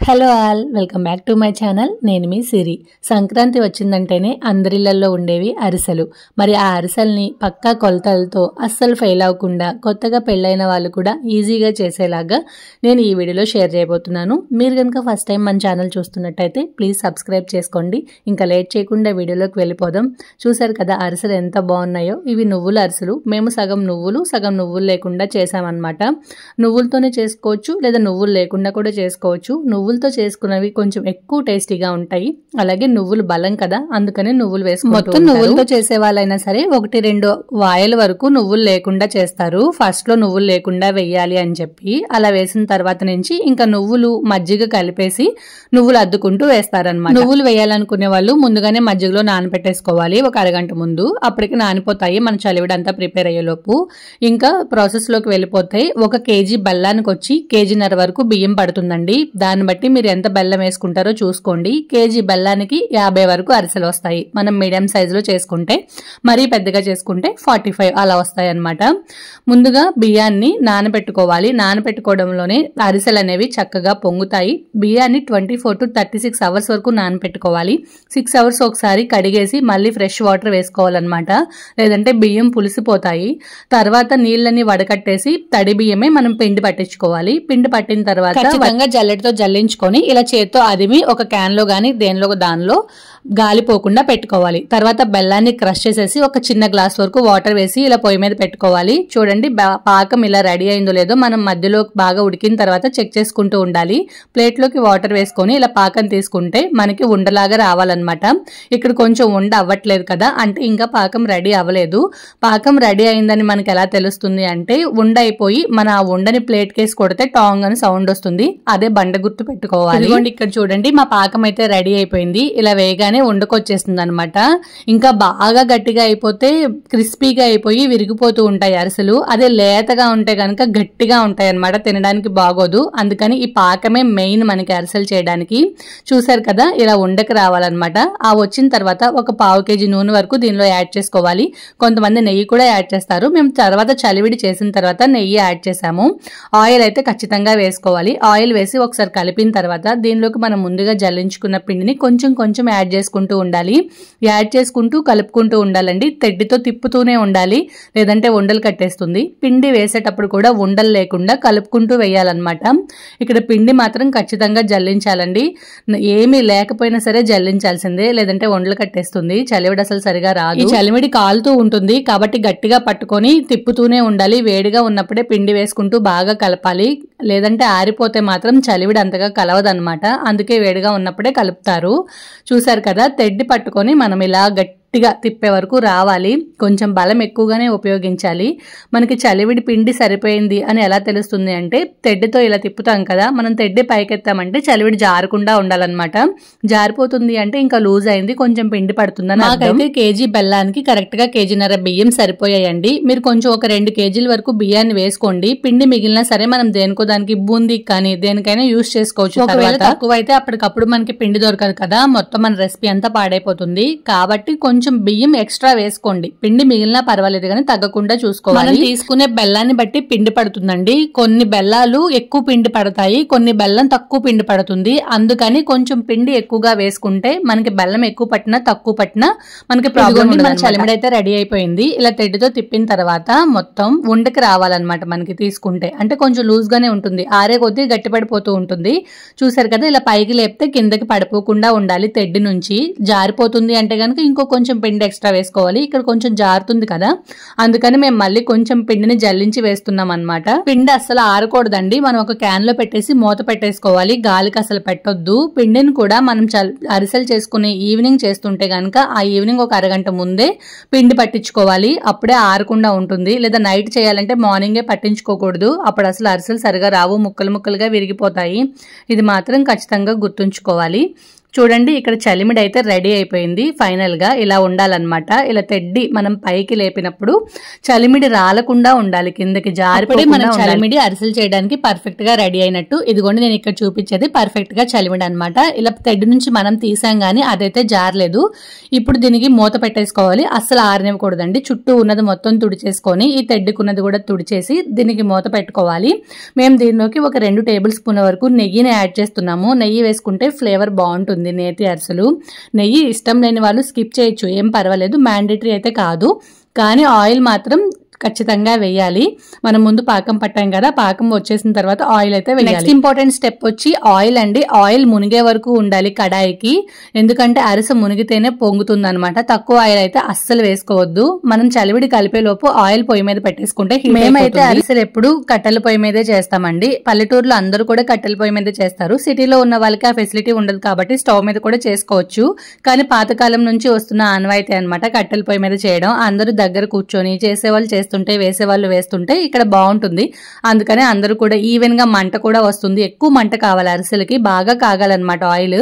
Hello all, welcome back to my channel. నేను మీ సిరి. సంక్రాంతి వచ్చిందంటేనే అందరిళ్లలో ఉండేవి అరిసెలు. మరి ఆ అరిసెల్ని పక్కా కొలతలతో అస్సలు ఫెయిల్ అవ్వకుండా కొత్తగా పెళ్ళైన వాళ్ళు కూడా ఈజీగా చేసేలాగా నేను ఈ వీడియోలో షేర్ చేయబోతున్నాను. మీరు కనుక ఫస్ట్ టైం మన ఛానల్ చూస్తున్నట్టయితే ప్లీజ్ సబ్స్క్రైబ్ చేసుకోండి. ఇంకా లేట్ చేయకుండా వీడియోలోకి వెళ్ళిపోదాం. చూసారు కదా అరిసెలు ఎంత బాగున్నాయో. ఇవి నువ్వుల అరిసెలు. మేము సగం నువ్వులు లేకుండా చేసామన్నమాట. నువ్వులతోనే చేసుకోవచ్చు, లేదా నువ్వులు లేకుండా కూడా చేసుకోవచ్చు. నువ్వులతో చేసుకున్నవి కొంచెం ఎక్కువ టేస్టీగా ఉంటాయి. అలాగే నువ్వులు బలం కదా, అందుకని నువ్వులు వేసుకుంటూ మొత్తం నువ్వులతో చేసే వాళ్ళైనా సరే 1-2 వాయల వరకు నువ్వులు లేకుండా చేస్తారు. ఫస్ట్ లో నువ్వులు లేకుండా వెయ్యాలి అని చెప్పి అలా వేసిన తర్వాత నుంచి ఇంకా నువ్వులు మజ్జిగ కలిపేసి నువ్వులు అద్దుకుంటూ వేస్తారనమాట. నువ్వులు వేయాలనుకునే వాళ్ళు ముందుగానే మజ్జిగలో నానబెట్టేసుకోవాలి ఒక అరగంట ముందు. అప్పటికి నానిపోతాయి మన చలివిడంతా ప్రిపేర్ అయ్యేలోపు. ఇంకా ప్రాసెస్ లోకి వెళ్ళిపోతాయి. 1 కేజీ బెల్లానికి వచ్చి 1.5 కేజీ వరకు బియ్యం పడుతుందండి. దాన్ని బట్టి మీరు ఎంత బెల్లం వేసుకుంటారో చూసుకోండి. కేజీ బెల్లానికి 50 వరకు అరిసెలు వస్తాయి. మనం మీడియం సైజులో చేసుకుంటే, మరీ పెద్దగా చేసుకుంటే 45 అలా వస్తాయి అన్నమాట. ముందుగా బియ్యాన్ని నానబెట్టుకోవాలి. నానబెట్టుకోవడంలోనే అరిసెలు అనేవి చక్కగా పొంగుతాయి. బియ్యాన్ని 24 to 36 అవర్స్ వరకు నానబెట్టుకోవాలి. 6 అవర్స్ ఒకసారి కడిగేసి మళ్ళీ ఫ్రెష్ వాటర్ వేసుకోవాలన్నమాట. లేదంటే బియ్యం పులిసిపోతాయి. తర్వాత నీళ్ళని వడకట్టేసి తడి బియ్యమే మనం పిండి పట్టించుకోవాలి. పిండి పట్టిన తర్వాత ఖచ్చితంగా జల్లెడతో జల్లించుకొని ఇలా చేత్తో అదిమి ఒక క్యాన్ లో గానీ దానిలో గాలిపోకుండా పెట్టుకోవాలి. తర్వాత బెల్లాన్ని క్రష్ చేసేసి ఒక చిన్న గ్లాస్ వరకు వాటర్ వేసి ఇలా పొయ్యి మీద పెట్టుకోవాలి. చూడండి పాకం ఇలా రెడీ అయిందో లేదో మనం మధ్యలో బాగా ఉడికిన తర్వాత చెక్ చేసుకుంటూ ఉండాలి. ప్లేట్లోకి వాటర్ వేసుకొని ఇలా పాకం తీసుకుంటే మనకి ఉండలాగా రావాలన్నమాట. ఇక్కడ కొంచెం ఉండ అవ్వట్లేదు కదా, అంటే ఇంకా పాకం రెడీ అవ్వలేదు. పాకం రెడీ అయిందని మనకి ఎలా తెలుస్తుంది అంటే ఉండ అయిపోయి మన ఆ ఉండని ప్లేట్ కేసి కొడితే టాంగ్ అని సౌండ్ వస్తుంది. అదే బండ గుర్తు పెట్టుకోవాలి. ఇదిగోండి ఇక్కడ చూడండి మా పాకం అయితే రెడీ అయిపోయింది. ఇలా వేయగానే ఉండకొచ్చేస్తుంది అనమాట. ఇంకా బాగా గట్టిగా అయిపోతే క్రిస్పీగా అయిపోయి విరిగిపోతూ ఉంటాయి అరిసెలు. అదే లేతగా ఉంటే కనుక గట్టిగా ఉంటాయి అనమాట, తినడానికి బాగోదు. అందుకని ఈ పాకమే మెయిన్ మనకి అరిసెలు చేయడానికి. చూసారు కదా ఇలా ఉండకి రావాలన్నమాట. ఆ వచ్చిన తర్వాత 1/4 కేజీ నూనె వరకు దీనిలో యాడ్ చేసుకోవాలి. కొంతమంది నెయ్యి కూడా యాడ్ చేస్తారు. మేము తర్వాత చలివిడి చేసిన తర్వాత నెయ్యి యాడ్ చేసాము. ఆయిల్ అయితే ఖచ్చితంగా వేసుకోవాలి. ఆయిల్ వేసి ఒకసారి కలిపిన తర్వాత దీనిలోకి మనం ముందుగా జల్లించుకున్న పిండిని కొంచెం కొంచెం యాడ్ చేసుకుంటూ ఉండాలి. యాడ్ చేసుకుంటూ కలుపుకుంటూ ఉండాలండి. తెడ్డితో తిప్పుతూనే ఉండాలి, లేదంటే ఉండలు కట్టేస్తుంది. పిండి వేసేటప్పుడు కూడా ఉండలు లేకుండా కలుపుకుంటూ వేయాలన్నమాట. ఇక్కడ పిండి మాత్రం ఖచ్చితంగా జల్లించాలండి. ఏమీ లేకపోయినా సరే జల్లించాల్సిందే, లేదంటే ఉండలు కట్టేస్తుంది. చలివిడి అసలు సరిగా రాదు. ఈ చలివిడి కాలుతూ ఉంటుంది కాబట్టి గట్టిగా పట్టుకొని తిప్పుతూనే ఉండాలి. వేడిగా ఉన్నప్పుడే పిండి వేసుకుంటూ బాగా కలపాలి, లేదంటే ఆరిపోతే మాత్రం చలివిడి అంతగా కలవదన్నమాట. అందుకే వేడిగా ఉన్నప్పుడే కలుపుతారు. చూసారు కదా తెడ్డి పట్టుకొని మనం ఇలా గట్టిగా తిప్పే వరకు రావాలి. కొంచెం బలం ఎక్కువగానే ఉపయోగించాలి. మనకి చలివిడి పిండి సరిపోయింది అని ఎలా తెలుస్తుంది అంటే తెడ్డితో ఇలా తిప్పుతాం కదా, మనం తెడ్డి పైకెత్తామంటే చలివిడి జారకుండా ఉండాలన్నమాట. జారిపోతుంది అంటే ఇంకా లూజ్ అయింది, కొంచెం పిండి పడుతుందని. నాకైతే కేజీ బెల్లానికి కరెక్ట్ గా 1.5 కేజీ బియ్యం సరిపోయాయండి. మీరు కొంచెం ఒక 2 కేజీల వరకు బియ్యాన్ని వేసుకోండి. పిండి మిగిలినా సరే మనం దేనికో దానికి బూందీకి కానీ దేనికైనా యూజ్ చేసుకోవచ్చు. ఒకవేళ తక్కువ అయితే అప్పటికప్పుడు మనకి పిండి దొరకదు కదా, మొత్తం మన రెసిపీ అంతా పాడైపోతుంది. కాబట్టి కొంచెం బియ్యం ఎక్స్ట్రా వేసుకోండి. పిండి మిగిలినా పర్వాలేదు కానీ తగ్గకుండా చూసుకోవాలి. మనం తీసుకునే బెల్లాన్ని బట్టి పిండి పడుతుందండి. కొన్ని బెల్లాలు ఎక్కువ పిండి పడతాయి, కొన్ని బెల్లం తక్కువ పిండి పడుతుంది. అందుకని కొంచెం పిండి ఎక్కువగా వేసుకుంటే మనకి బెల్లం ఎక్కువ పట్టినా తక్కువ పట్టినా మనకి ప్రాబ్లం ఉండదు. మన చలిమిడి అయితే రెడీ అయిపోయింది. ఇలా తెడ్డితో తిప్పిన తర్వాత మొత్తం ఉండకి రావాలన్నమాట. మనకి తీసుకుంటే అంటే కొంచెం లూజ్ గానే ఉంటుంది, ఆరే కొద్దీ గట్టి పడిపోతూ ఉంటుంది. చూసారు కదా ఇలా పైకి లేపితే కిందకి పడిపోకుండా ఉండాలి. తెడ్డి నుంచి జారిపోతుంది అంటే కనుక ఇంకో కొంచెం పిండి ఎక్స్ట్రా వేసుకోవాలి. ఇక్కడ కొంచెం జారుతుంది కదా, అందుకని మేము మళ్ళీ కొంచెం పిండిని జల్లించి వేస్తున్నాం అన్నమాట. పిండి అస్సలు ఆరకూడదండి. మనం ఒక క్యాన్ లో పెట్టేసి మూత పెట్టేసుకోవాలి. గాలికి అసలు పెట్టొద్దు. పిండిని కూడా మనం అరిసెలు చేసుకునే ఈవినింగ్ చేస్తుంటే గనక ఆ ఈవినింగ్ ఒక అరగంట ముందే పిండి పట్టించుకోవాలి. అప్పుడే ఆరకుండా ఉంటుంది. లేదా నైట్ చేయాలంటే మార్నింగే పట్టించుకోకూడదు. అప్పుడు అసలు అరిసెలు సరిగా రావు, ముక్కలు ముక్కలుగా విరిగిపోతాయి. ఇది మాత్రం ఖచ్చితంగా గుర్తుంచుకోవాలి. చూడండి ఇక్కడ చలిమిడి అయితే రెడీ అయిపోయింది. ఫైనల్ గా ఇలా ఉండాలన్నమాట. ఇలా తెడ్డి మనం పైకి లేపినప్పుడు చలిమిడి రాలకుండా ఉండాలి, కిందకి జారిపోయి మనం చలిమిడి అరిసెలు చేయడానికి పర్ఫెక్ట్ గా రెడీ అయినట్టు. ఇదిగోండి నేను ఇక్కడ చూపించేది పర్ఫెక్ట్ గా చలిమిడి అనమాట. ఇలా తెడ్డి నుంచి మనం తీసాం గానీ అదైతే జారలేదు. ఇప్పుడు దీనికి మూత పెట్టేసుకోవాలి, అస్సలు ఆరనివ్వకూడదండి. చుట్టూ ఉన్నది మొత్తం తుడిచేసుకొని ఈ తెడ్డుకున్నది కూడా తుడిచేసి దీనికి మూత పెట్టుకోవాలి. మేము దీనిలోకి ఒక 2 టేబుల్ స్పూన్ల వరకు నెయ్యిని యాడ్ చేస్తున్నాము. నెయ్యి వేసుకుంటే ఫ్లేవర్ బాగుంటుంది నేతి అరిసెలు. నెయ్యి ఇష్టం లేని వాళ్ళు స్కిప్ చేయొచ్చు, ఏం పర్వాలేదు, మ్యాండేటరీ అయితే కాదు. కానీ ఆయిల్ మాత్రం ఖచ్చితంగా వేయాలి. మనం ముందు పాకం పట్టాం కదా, పాకం వచ్చేసిన తర్వాత ఆయిల్ అయితే వేయాలి. నెక్స్ట్ ఇంపార్టెంట్ స్టెప్ వచ్చి ఆయిల్ అండి. ఆయిల్ మునిగే వరకు ఉండాలి కడాయికి, ఎందుకంటే అరిసె మునిగితేనే పొంగుతుంది అనమాట. తక్కువ ఆయిల్ అయితే అస్సలు వేసుకోవద్దు. మనం చలివిడి కలిపే లోపు ఆయిల్ పొయ్యి మీద పెట్టేసుకుంటే, మేమైతే అరిసెలు ఎప్పుడు కట్టెల పొయ్యి మీదే చేస్తామండి. పల్లెటూరులో అందరూ కూడా కట్టెల పొయ్యి మీదే చేస్తారు. సిటీలో ఉన్న వాళ్ళకి ఆ ఫెసిలిటీ ఉండదు కాబట్టి స్టవ్ మీద కూడా చేసుకోవచ్చు. కానీ పాతకాలం నుంచి వస్తున్న ఆనవాయితీ అనమాట కట్టెల పొయ్యి మీద చేయడం. అందరూ దగ్గర కూర్చొని చేసేవాళ్ళు చేస్తుంటే వేసేవాళ్ళు వేస్తుంటే ఇక్కడ బాగుంటుంది. అందుకనే అందరూ కూడా ఈవెన్ గా మంట కూడా వస్తుంది. ఎక్కువ మంట కావాలి అరిసెలకి, బాగా కాగాలన్నమాట ఆయిల్.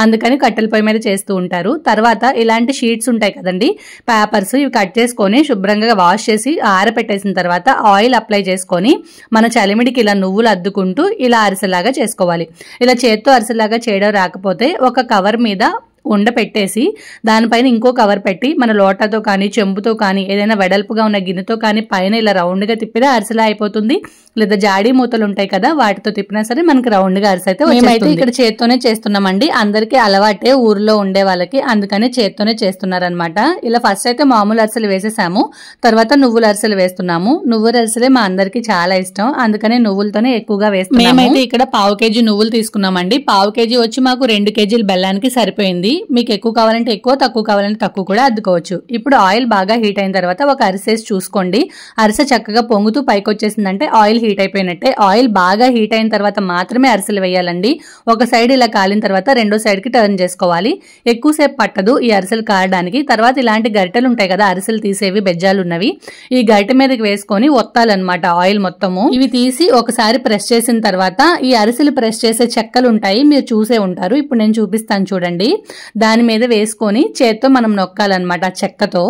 అందుకని కట్టెల పొయ్యి మీద చేస్తూ ఉంటారు. తర్వాత ఇలాంటి షీట్స్ ఉంటాయి కదండి, పేపర్స్, ఇవి కట్ చేసుకొని శుభ్రంగా వాష్ చేసి ఆరపెట్టేసిన తర్వాత ఆయిల్ అప్లై చేసుకొని మన చలిమిడికి ఇలా నువ్వులు అద్దుకుంటూ ఇలా అరిసెలాగా చేసుకోవాలి. ఇలా చేత్తో అరిసెలాగా చేయడం రాకపోతే ఒక కవర్ మీద ఉండ పెట్టేసి దానిపైన ఇంకో కవర్ పెట్టి మన లోటాతో కానీ చెంబుతో కానీ ఏదైనా వెడల్పుగా ఉన్న గిన్నెతో కానీ పైన ఇలా రౌండ్ గా తిప్పినా అరిసెలా అయిపోతుంది. లేదా జాడీ మూతలు ఉంటాయి కదా, వాటితో తిప్పినా సరే మనకి రౌండ్ గా అరిసె అయితే మేమైతే ఇక్కడ చేత్తోనే చేస్తున్నామండి. అందరికీ అలవాటే ఊర్లో ఉండే వాళ్ళకి, అందుకనే చేత్తోనే చేస్తున్నారనమాట. ఇలా ఫస్ట్ అయితే మామూలు అరిసెలు వేసేసాము, తర్వాత నువ్వుల అరిసెలు వేస్తున్నాము. నువ్వుల అరిసెలే మా అందరికి చాలా ఇష్టం, అందుకనే నువ్వులతోనే ఎక్కువగా వేస్తున్నాము. మేమైతే ఇక్కడ 1/2 కేజీ నువ్వులు తీసుకున్నామండి. 1/2 కేజీ వచ్చి మాకు 2 కేజీల బెల్లానికి సరిపోయింది. మీకు ఎక్కువ కావాలంటే ఎక్కువ, తక్కువ కావాలంటే తక్కువ కూడా అద్దుకోవచ్చు. ఇప్పుడు ఆయిల్ బాగా హీట్ అయిన తర్వాత ఒక అరిసెస్ చూసుకోండి. అరిసె చక్కగా పొంగుతూ పైకి వచ్చేసిందంటే ఆయిల్ హీట్ అయిపోయినట్టే. ఆయిల్ బాగా హీట్ అయిన తర్వాత మాత్రమే అరిసెలు వేయాలండి. ఒక సైడ్ ఇలా కాలిన తర్వాత రెండో సైడ్ కి టర్న్ చేసుకోవాలి. ఎక్కువసేపు పట్టదు ఈ అరిసెలు కారడానికి. తర్వాత ఇలాంటి గరిటెలు ఉంటాయి కదా అరిసెలు తీసేవి, బెజ్జాలు ఉన్నవి, ఈ గరిటె మీదకి వేసుకొని ఒత్తాలన్నమాట ఆయిల్ మొత్తము. ఇవి తీసి ఒకసారి ప్రెస్ చేసిన తర్వాత ఈ అరిసెలు ప్రెస్ చేసే చెక్కలు ఉంటాయి, మీరు చూసే ఉంటారు. ఇప్పుడు నేను చూపిస్తాను చూడండి. దాని మీద వేసుకొని చేత్తో మనం నొక్కాలన్నమాట చెక్కతో.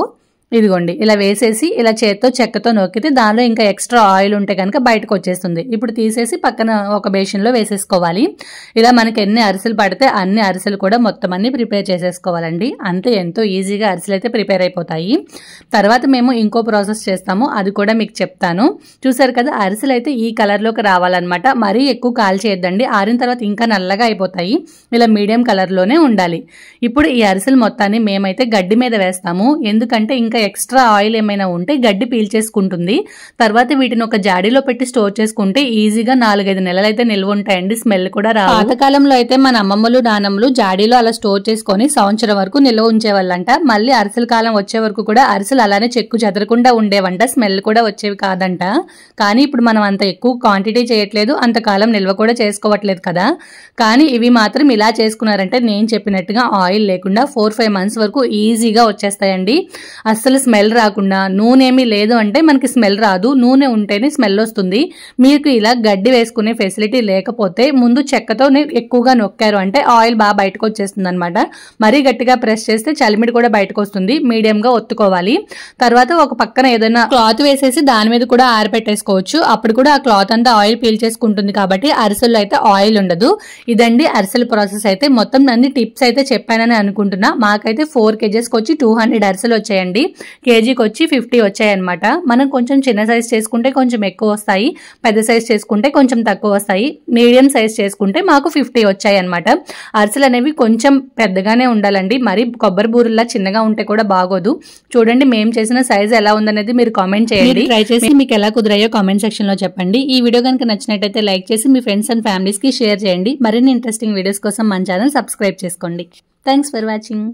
ఇదిగోండి ఇలా వేసేసి ఇలా చేత్తో చెక్కతో నొక్కితే దానిలో ఇంకా ఎక్స్ట్రా ఆయిల్ ఉంటే కనుక బయటకు వచ్చేస్తుంది. ఇప్పుడు తీసేసి పక్కన ఒక బేషన్లో వేసేసుకోవాలి. ఇలా మనకి ఎన్ని అరిసెలు పడితే అన్ని అరిసెలు కూడా మొత్తం అన్ని ప్రిపేర్ చేసేసుకోవాలండి. అంతే, ఎంతో ఈజీగా అరిసెలు అయితే ప్రిపేర్ అయిపోతాయి. తర్వాత మేము ఇంకో ప్రాసెస్ చేస్తాము, అది కూడా మీకు చెప్తాను. చూసారు కదా అరిసెలు అయితే ఈ కలర్లోకి రావాలన్నమాట. మరీ ఎక్కువ కాల్ చేయొద్దండి, ఆరిన తర్వాత ఇంకా నల్లగా అయిపోతాయి. ఇలా మీడియం కలర్లోనే ఉండాలి. ఇప్పుడు ఈ అరిసెలు మొత్తాన్ని మేమైతే గడ్డి మీద వేస్తాము, ఎందుకంటే ఇంకా ఎక్స్ట్రా ఆయిల్ ఏమైనా ఉంటే గడ్డి పీల్చేసుకుంటుంది. తర్వాత వీటిని ఒక జాడీలో పెట్టి స్టోర్ చేసుకుంటే ఈజీగా 4-5 నెలలు అయితే నిల్వ ఉంటాయండి, స్మెల్ కూడా రాదు. పాతకాలంలో అయితే మన అమ్మమ్మలు నానమ్మలు జాడీలో అలా స్టోర్ చేసుకొని సంవత్సరం వరకు నిల్వ ఉంచేవాళ్ళంట. మళ్ళీ అరిసెల కాలం వచ్చే వరకు కూడా అరిసెలు అలానే చెక్కు చెదరకుండా ఉండేవంట, స్మెల్ కూడా వచ్చేవి కాదంట. కానీ ఇప్పుడు మనం అంత ఎక్కువ క్వాంటిటీ చేయట్లేదు, అంతకాలం నిల్వ కూడా చేసుకోవట్లేదు కదా. కానీ ఇవి మాత్రం ఇలా చేసుకున్నారంటే నేను చెప్పినట్టుగా ఆయిల్ లేకుండా 4-5 మంత్స్ వరకు ఈజీగా వచ్చేస్తాయండి. అస్సలు స్మెల్ రాకుండా. నూనె ఏమీ లేదు అంటే మనకి స్మెల్ రాదు, నూనె ఉంటేనే స్మెల్ వస్తుంది. మీకు ఇలా గడ్డి వేసుకునే ఫెసిలిటీ లేకపోతే ముందు చెక్కతో ఎక్కువగా నొక్కారు అంటే ఆయిల్ బాగా బయటకు వచ్చేస్తుంది అనమాట. మరీ గట్టిగా ప్రెస్ చేస్తే చలిమిడి కూడా బయటకు వస్తుంది. మీడియం గా ఒత్తుకోవాలి. తర్వాత ఒక పక్కన ఏదైనా క్లాత్ వేసేసి దాని మీద కూడా ఆరబెట్టేసుకోవచ్చు. అప్పుడు కూడా ఆ క్లాత్ అంతా ఆయిల్ పీల్చేసుకుంటుంది కాబట్టి అరిసెల్లో అయితే ఆయిల్ ఉండదు. ఇదండి అరిసెల ప్రాసెస్. అయితే మొత్తం అన్ని టిప్స్ అయితే చెప్పానని అనుకుంటున్నా. మాకైతే 4 kgs వచ్చి 200 అరిసెలు వచ్చాయండి. కేజీకి వచ్చి 50 వచ్చాయన్నమాట. మనం కొంచెం చిన్న సైజ్ చేసుకుంటే కొంచెం ఎక్కువ వస్తాయి, పెద్ద సైజ్ చేసుకుంటే కొంచెం తక్కువ వస్తాయి. మీడియం సైజ్ చేసుకుంటే మాకు 50 వచ్చాయి అనమాట. అరిసెలు అనేవి కొంచెం పెద్దగానే ఉండాలండి, మరి కొబ్బరి బూరుల్లా చిన్నగా ఉంటే కూడా బాగోదు. చూడండి మేము చేసిన సైజ్ ఎలా ఉందనేది మీరు కామెంట్ చేయండి. ట్రై చేసి మీకు ఎలా కుదిరాయో కామెంట్ సెక్షన్ లో చెప్పండి. ఈ వీడియో కనుక నచ్చినట్టయితే లైక్ చేసి మీ ఫ్రెండ్స్ అండ్ ఫ్యామిలీస్ కి షేర్ చేయండి. మరిన్ని ఇంట్రెస్టింగ్ వీడియోస్ కోసం మన ఛానల్ సబ్స్క్రైబ్ చేసుకోండి. Thanks for watching.